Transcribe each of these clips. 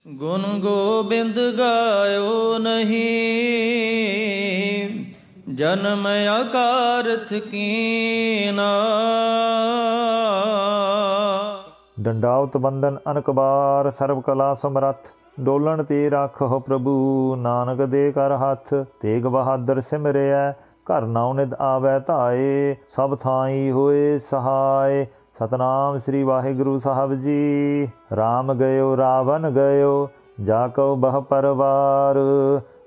गुण गोबिंद गायो नहीं, जन्म अकारथ कीना। दंडावत बंदन अनक बार, सर्व कला समरथ। डोलन ते राखो प्रभु, नानक दे कर हथ। तेग बहादुर सिमरिया, घर नाउ निद आवे धाए। सब थाई होए सहाय, सतनाम श्री वाहिगुरु साहब जी। राम गयो रावण गयो, जाको बह परवार।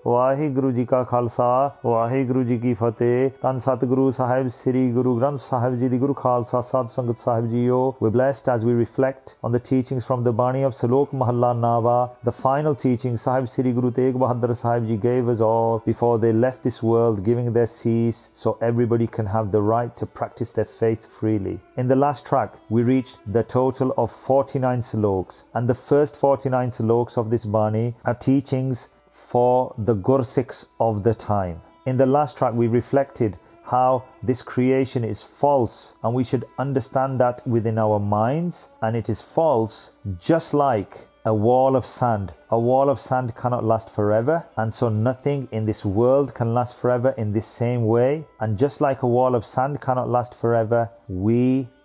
वाहिगुरु जी का खालसा, वाहिगुरु जी की फतेह। धन सतगुरु साहिब श्री गुरु ग्रंथ साहिब जी दी गुरु खालसा साध संगत साहिब जीओ। We're blessed as we reflect on the teachings from the Bani of Salok Mahalla Nava, the final teaching Sahib Sri Guru Tegh Bahadur Sahib Ji gave us all before they left this world, giving their cease so everybody can have the right to practice their faith freely. In the last track, we reached the total of 49 sloks, and the first 49 sloks of this Bani are teachings for the Gursikhs of the time. In the last track, we reflected how this creation is false, and we should understand that within our minds, and it is false just like a wall of sand. A wall of sand cannot last forever, and so nothing in this world can last forever in this same way. And just like a wall of sand cannot last forever,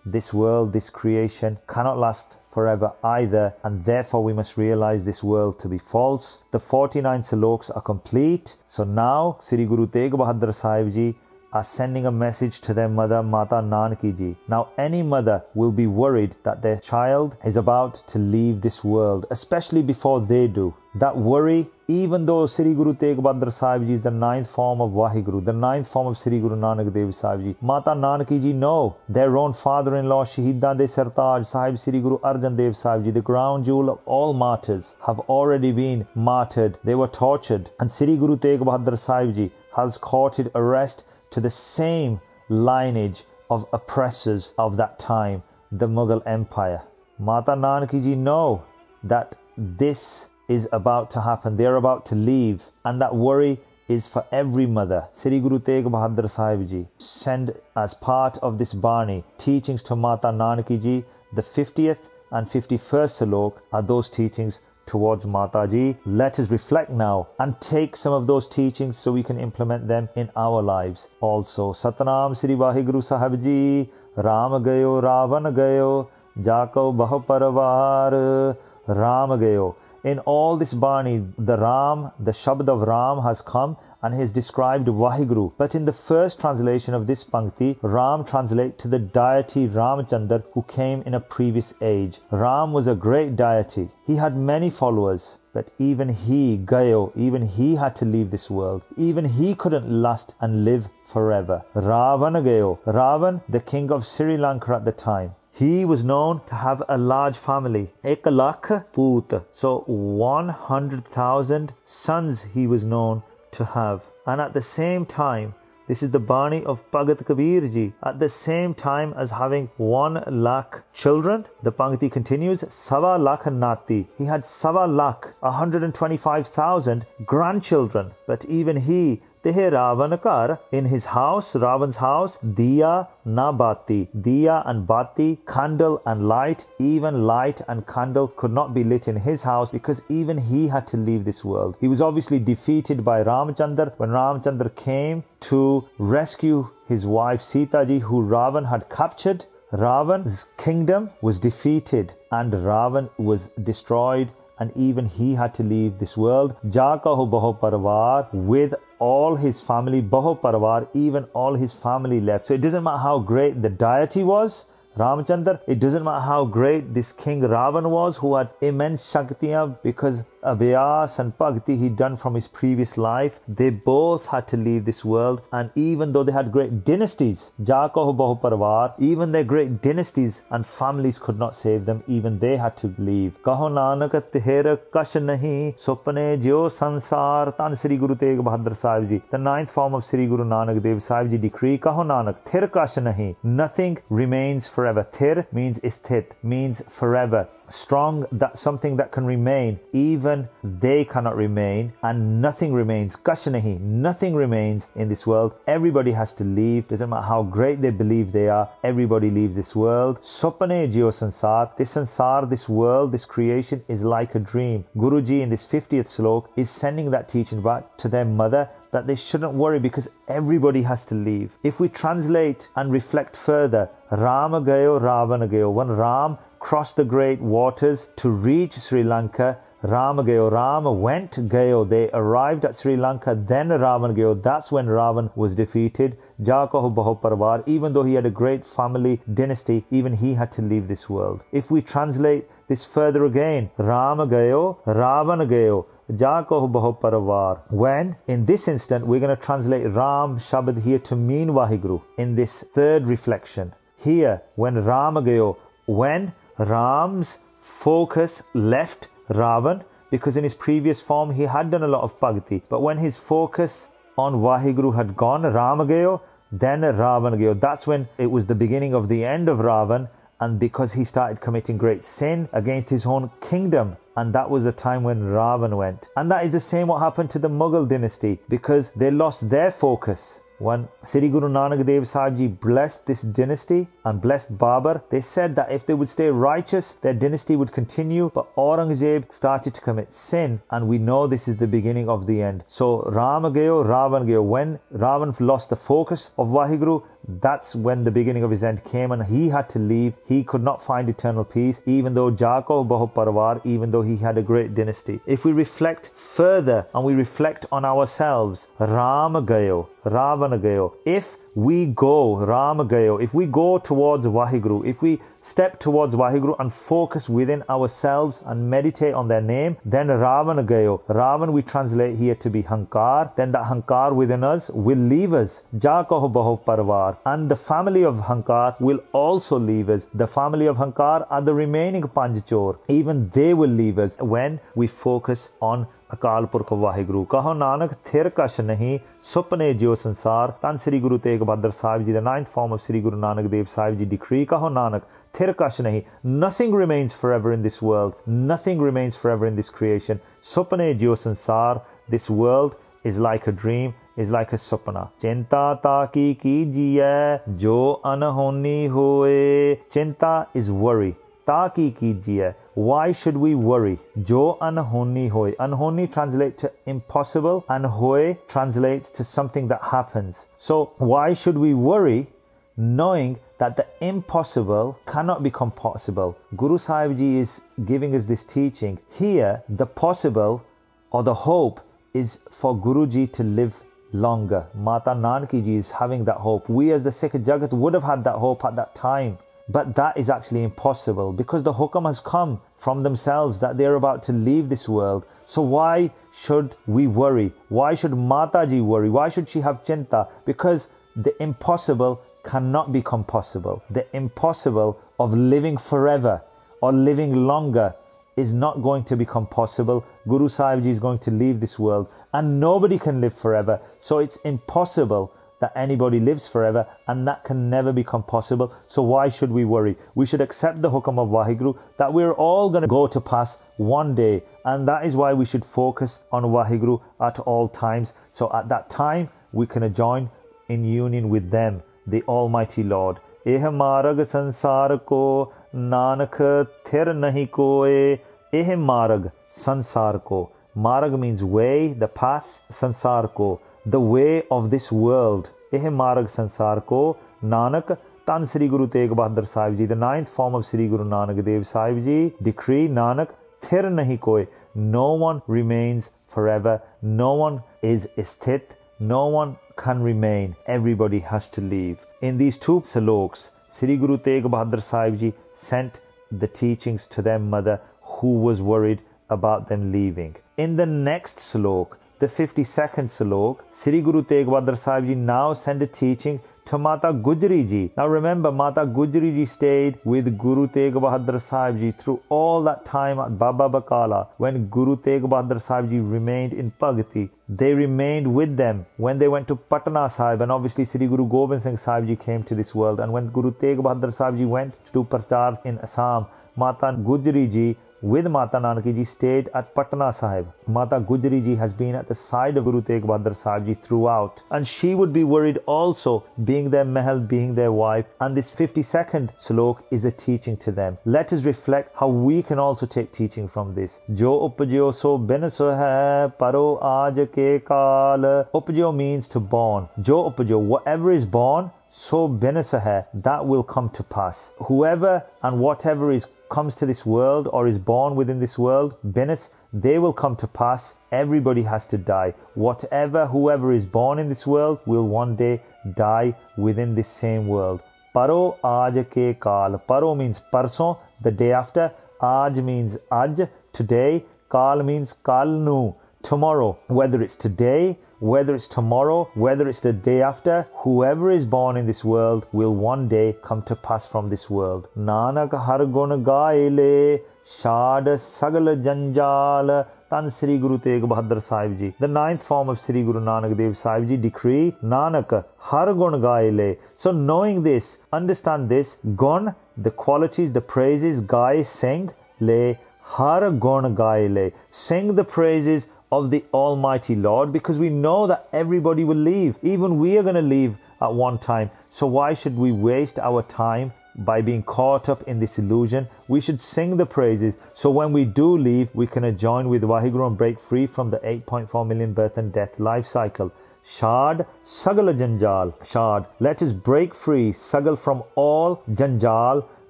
this world, this creation cannot last forever either, and therefore we must realize this world to be false. The 49 sloks are complete. So now Sri Guru Tegh Bahadur Sahib Ji are sending a message to their mother, Mata Nanaki Ji. Now any mother will be worried that their child is about to leave this world, especially before they do. That worry, even though Sri Guru Tegh Bahadur Sahib Ji is the 9th form of Vaheguru, the 9th form of Sri Guru Nanak Dev Sahib Ji, Mata Nanaki Ji know their own father-in-law, Shahidan de Sartaj Sahib Sri Guru Arjan Dev Sahib Ji, the crown jewel of all martyrs, have already been martyred. They were tortured, and Sri Guru Tegh Bahadur Sahib Ji has courted arrest to the same lineage of oppressors of that time, the Mughal Empire. Mata Nanaki Ji know that this is about to happen. They are about to leave, and that worry is for every mother. Sri Guru Tegh Bahadur Sahib Ji send as part of this Bani teachings to Mata Nanaki Ji. The 50th and 51st salok are those teachings towards Mata Ji. Let us reflect now and take some of those teachings so we can implement them in our lives also. Satnam Sri Vaheguru Sahib Ji. Ram gayo Ravan gayo, jako bah parvar. Ram gayo. In all this Bani, the Ram, the Shabd of Ram has come and he has described Vaheguru. But in the first translation of this Pankti, Ram translates to the deity Ramchandra who came in a previous age. Ram was a great deity. He had many followers. But even he, Gayo, even he had to leave this world. Even he couldn't last and live forever. Ravana Gayo. Ravan, the king of Sri Lanka at the time. He was known to have a large family. Ek lakh poot. So 100,000 sons he was known to have. And at the same time, this is the Bani of Bhagat Kabir Ji. At the same time as having 1 lakh children, the Pankti continues, Sava lakh nati. He had Sava lakh, 125,000 grandchildren. But even he, Tehe Ravanakar, in his house, Ravan's house, Diya na Bati. Diya and Bati, candle and light, even light and candle could not be lit in his house because even he had to leave this world. He was obviously defeated by Ramchandra when Ramchandra came to rescue his wife Sita Ji, who Ravan had captured. Ravan's kingdom was defeated and Ravan was destroyed, and even he had to leave this world. Jakaho Baho Parvar, with all his family, Baho Parvar, even all his family left. So it doesn't matter how great the deity was, Ramchandra, it doesn't matter how great this king Ravan was, who had immense Shaktiyan because Abhyas and Bhakti he'd done from his previous life. They both had to leave this world, and even though they had great dynasties, Jakaho Bahu Parvar, even their great dynasties and families could not save them. Even they had to leave. Kaho Nanak Tehera Kash Nahi Sopne Jyo Sansar. Tan Sri Guru Tegh Bahadur Sahib Ji, the 9th form of Sri Guru Nanak Dev Sahib Ji decree, Kaho Nanak Thir Kash Nahi. Nothing remains for forever. Thir means isthit, means forever. Strong, that something that can remain. Even they cannot remain, and nothing remains. Kuch nahi, nothing remains in this world. Everybody has to leave. Doesn't matter how great they believe they are. Everybody leaves this world. Sapne jio sansar. This sansar, this world, this creation is like a dream. Guruji in this 50th slok is sending that teaching back to their mother, that they shouldn't worry because everybody has to leave. If we translate and reflect further, Rama gayo, Ravana gayo. When Ram crossed the great waters to reach Sri Lanka, Rama gayo, Rama went gayo. They arrived at Sri Lanka, then Ravana gayo. That's when Ravan was defeated. Ja kaho baho parvar. Even though he had a great family dynasty, even he had to leave this world. If we translate this further again, Rama gayo, Ravana gayo. Ja kaho baho parvar. When, in this instant, we're going to translate Ram Shabad here to mean Vaheguru in this third reflection. Here, when Rama gayo, when Ram's focus left Ravan, because in his previous form he had done a lot of bhakti, but when his focus on Vaheguru had gone, Rama gayo, then Ravan gayo. That's when it was the beginning of the end of Ravan, and because he started committing great sin against his own kingdom, and that was the time when Ravan went. And that is the same what happened to the Mughal dynasty, because they lost their focus. When Sri Guru Nanak Dev Sahib Ji blessed this dynasty and blessed Babur, they said that if they would stay righteous, their dynasty would continue. But Aurangzeb started to commit sin, and we know this is the beginning of the end. So Rama gayo, Ravan gayo. When Ravan lost the focus of Vaheguru, that's when the beginning of his end came, and he had to leave. He could not find eternal peace, even though Jako Baho Parvar, even though he had a great dynasty. If we reflect further and we reflect on ourselves, Rama gayo, Ravana gayo. If we go, Rama gayo, if we go towards Vaheguru, if we step towards Vaheguru and focus within ourselves and meditate on their name, then Ravana gayo. Ravan we translate here to be Hankar. Then that Hankar within us will leave us. Ja kaho baho parvar. And the family of Hankar will also leave us. The family of Hankar are the remaining Panchchor. Even they will leave us when we focus on Akal Purkh Vaheguru. Kaho Nanak thir kash nahi, supne jio sansar. Tan Sri Guru Tegh Bahadur Sahib Ji, the ninth form of Sri Guru Nanak Dev Sahib Ji decree. Kaho Nanak thir kash nahi. Nothing remains forever in this world. Nothing remains forever in this creation. Supne jio sansar. This world is like a dream, is like a sapna. Chinta taki kijiye, jo anhoni hoye. Chinta is worry. Taki kijiye. Why should we worry? Jo anhoni hoy. Anhoni translates to impossible, and hoy translates to something that happens. So why should we worry, knowing that the impossible cannot become possible? Guru Sahib Ji is giving us this teaching. Here, the possible or the hope is for Guruji to live longer. Mata Nanaki Ji is having that hope. We as the Sikh Jagat would have had that hope at that time. But that is actually impossible, because the hukam has come from themselves that they are about to leave this world. So why should we worry? Why should Mataji worry? Why should she have chinta? Because the impossible cannot become possible. The impossible of living forever or living longer is not going to become possible. Guru Sahib Ji is going to leave this world, and nobody can live forever. So it's impossible that anybody lives forever, and that can never become possible. So why should we worry? We should accept the hukam of Vaheguru that we're all going to go to pass one day, and that is why we should focus on Vaheguru at all times. So at that time we can join in union with them, the Almighty Lord. Eh marag sansar ko nanak thir nahi koe. Eh marag sansar ko. Marag means way, the path. Sansar ko, the way of this world. Eh marag sansar ko. Nanak, Tan Sri Guru Tegh Bahadur Sahib Ji, the ninth form of Sri Guru Nanak Dev Sahib Ji, decree Nanak thir nahi koe. No one remains forever. No one is isthit. No one can remain. Everybody has to leave. In these two sloks, Sri Guru Tegh Bahadur Sahib Ji sent the teachings to their mother, who was worried about them leaving. In the next slok, the 52nd slok, Sri Guru Tegh Bahadur Sahib Ji now send a teaching to Mata Gujri Ji. Now remember, Mata Gujri Ji stayed with Guru Tegh Bahadur Sahib Ji through all that time at Baba Bakala. When Guru Tegh Bahadur Sahib Ji remained in Bhagati, they remained with them when they went to Patna Sahib, and obviously Sri Guru Gobind Singh Sahib Ji came to this world. And when Guru Tegh Bahadur Sahib Ji went to do Prachar in Assam, Mata Gujri Ji with Mata Nanaki Ji stayed at Patna Sahib. Mata Gujri Ji has been at the side of Guru Tegh Bahadur Sahib Ji throughout, and she would be worried also, being their mahal, being their wife. And this 52nd slok is a teaching to them. Let us reflect how we can also take teaching from this. Jo upajyo so binaso hai paro aaj ke kaal. Upajyo means to born. Jo upajyo, whatever is born, so binaso hai, that will come to pass. Whoever and whatever comes to this world or is born within this world, binas, they will come to pass. Everybody has to die. Whoever is born in this world will one day die within this same world. Paro aaj ke kaal. Paro means parson, the day after. Aaj means aj, today. Kaal means kalnu, tomorrow. Whether it's today, whether it's tomorrow, whether it's the day after, whoever is born in this world will one day come to pass from this world. Nanak har gun gaye le, shad sagal janjal. Tan Sri Guru Tegh Bahadur Sahib Ji. The 9th form of Sri Guru Nanak Dev Sahib Ji decree, Nanak har gun gaye le. So knowing this, understand this, gun, the qualities, the praises, gaye, sing, le, har gun gaye le. Sing the praises of the Almighty Lord, because we know that everybody will leave. Even we are going to leave at one time. So why should we waste our time by being caught up in this illusion? We should sing the praises, so when we do leave, we can join with Waheguru and break free from the 8.4 million birth and death life cycle. Shad Sagal Janjal. Shad, let us break free, Sagal, from all Janjal,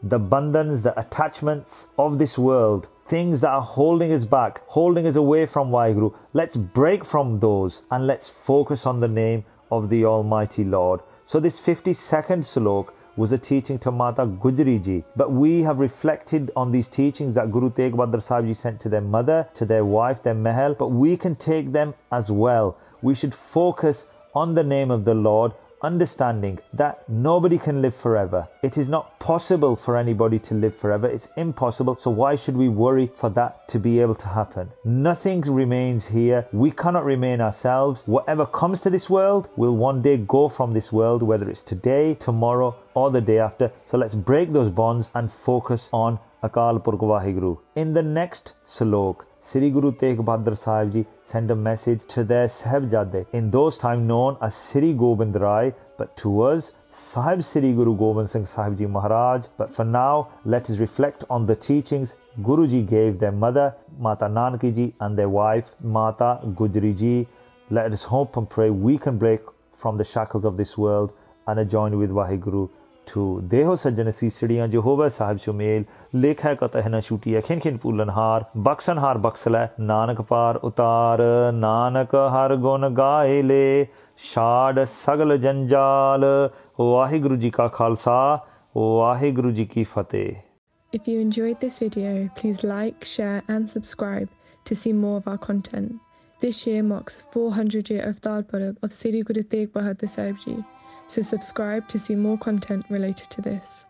the bandhans, the attachments of this world. Things that are holding us back, holding us away from Waheguru. Let's break from those and let's focus on the name of the Almighty Lord. So this 52nd slok was a teaching to Mata Gujri Ji. But we have reflected on these teachings that Guru Tegh Bahadur Sahib Ji sent to their mother, to their wife, their mahal. But we can take them as well. We should focus on the name of the Lord, understanding that nobody can live forever. It is not possible for anybody to live forever. It's impossible. So why should we worry for that to be able to happen? Nothing remains here. We cannot remain ourselves. Whatever comes to this world will one day go from this world, whether it's today, tomorrow, or the day after. So let's break those bonds and focus on Akal Purkh Waheguru. In the next slok, Sri Guru Tegh Bahadur Sahib Ji send a message to their Sahibzade, in those times known as Sri Gobind Rai, but to us, Sahib Sri Guru Gobind Singh Sahib Ji Maharaj. But for now, let us reflect on the teachings Guru Ji gave their mother, Mata Nanaki Ji, and their wife, Mata Gujri Ji. Let us hope and pray we can break from the shackles of this world and join with Waheguru to Deho Sajjan Sisadiyan Jehovah Sahib Shumail Lekha Katahna Shuti Khin Khin Pulanhar Baksanhar Baksala Nanak Par Utar Nanak Har Gun Gaye Le Shad Sagal Janjal. Waheguru Ji Ka Khalsa, Waheguru Ji Ki Fateh. If you enjoyed this video, please like, share and subscribe to see more of our content. This year marks the 400th year of Dad Purab of Sri Guru Tegh Bahadur Sahib Ji. So subscribe to see more content related to this.